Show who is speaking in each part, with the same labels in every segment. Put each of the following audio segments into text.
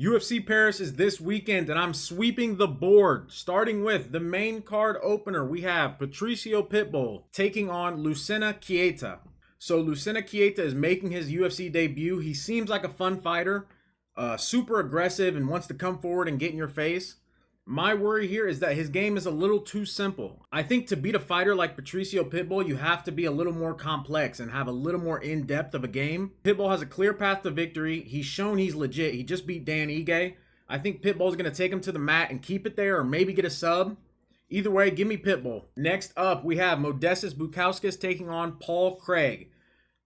Speaker 1: UFC Paris is this weekend, and I'm sweeping the board. Starting with the main card opener, we have Patricio Pitbull taking on Lucena Chieta. So Lucena Chieta is making his UFC debut. He seems like a fun fighter, super aggressive, and wants to come forward and get in your face. My worry here is that his game is a little too simple. I think to beat a fighter like Patricio Pitbull, you have to be a little more complex and have a little more in-depth of a game. Pitbull has a clear path to victory. He's shown he's legit. He just beat Dan Ige. I think Pitbull's going to take him to the mat and keep it there, or maybe get a sub. Either way, give me Pitbull. Next up, we have Modestas Bukauskas taking on Paul Craig.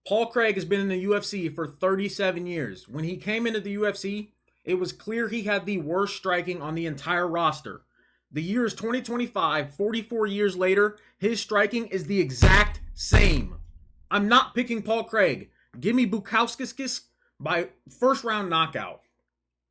Speaker 1: Paul Craig has been in the UFC for 37 years. When he came into the UFC, it was clear he had the worst striking on the entire roster. The year is 2025, 44 years later, his striking is the exact same. I'm not picking Paul Craig. Give me Bukauskas by first round knockout.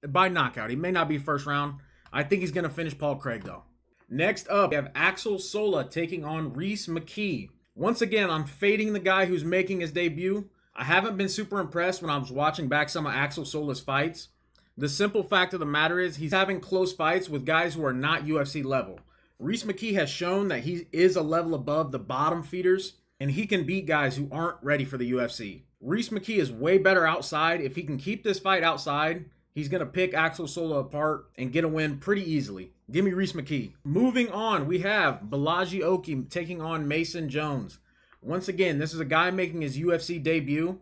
Speaker 1: By knockout. He may not be first round. I think he's going to finish Paul Craig though. Next up, we have Axel Sola taking on Rhys McKee. Once again, I'm fading the guy who's making his debut. I haven't been super impressed when I was watching back some of Axel Sola's fights. The simple fact of the matter is he's having close fights with guys who are not UFC level. Rhys McKee has shown that he is a level above the bottom feeders, and he can beat guys who aren't ready for the UFC. Rhys McKee is way better outside. If he can keep this fight outside, he's going to pick Axel Sola apart and get a win pretty easily. Give me Rhys McKee. Moving on, we have Balaji Oki taking on Mason Jones. Once again, this is a guy making his UFC debut.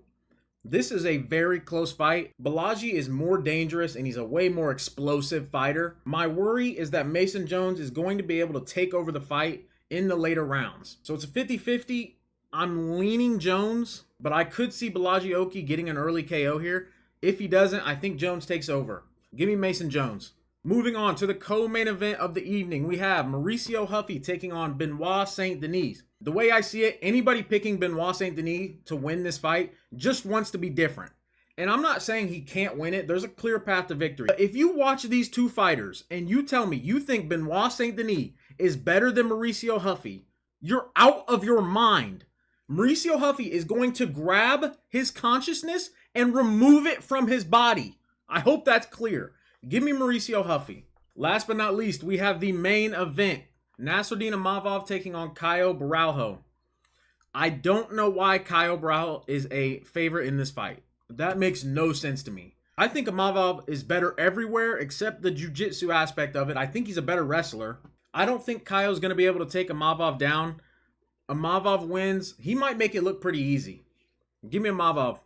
Speaker 1: This is a very close fight. Balaji is more dangerous and he's a way more explosive fighter. My worry is that Mason Jones is going to be able to take over the fight in the later rounds. So it's a 50-50. I'm leaning Jones, but I could see Balaji Oki getting an early KO here. If he doesn't, I think Jones takes over. Give me Mason Jones. Moving on to the co-main event of the evening, we have Mauricio Huffy taking on Benoit Saint Denis. The way I see it, anybody picking Benoit Saint Denis to win this fight just wants to be different. And I'm not saying he can't win it. There's a clear path to victory. But if you watch these two fighters and you tell me you think Benoit Saint Denis is better than Mauricio Huffy, you're out of your mind. Mauricio Huffy is going to grab his consciousness and remove it from his body. I hope that's clear. Give me Mauricio Huffy. Last but not least, we have the main event. Nassourdine Imavov taking on Caio Borralho. I don't know why Caio Borralho is a favorite in this fight. That makes no sense to me. I think Imavov is better everywhere except the jiu-jitsu aspect of it. I think he's a better wrestler. I don't think Caio's going to be able to take Imavov down. Imavov wins. He might make it look pretty easy. Give me Imavov.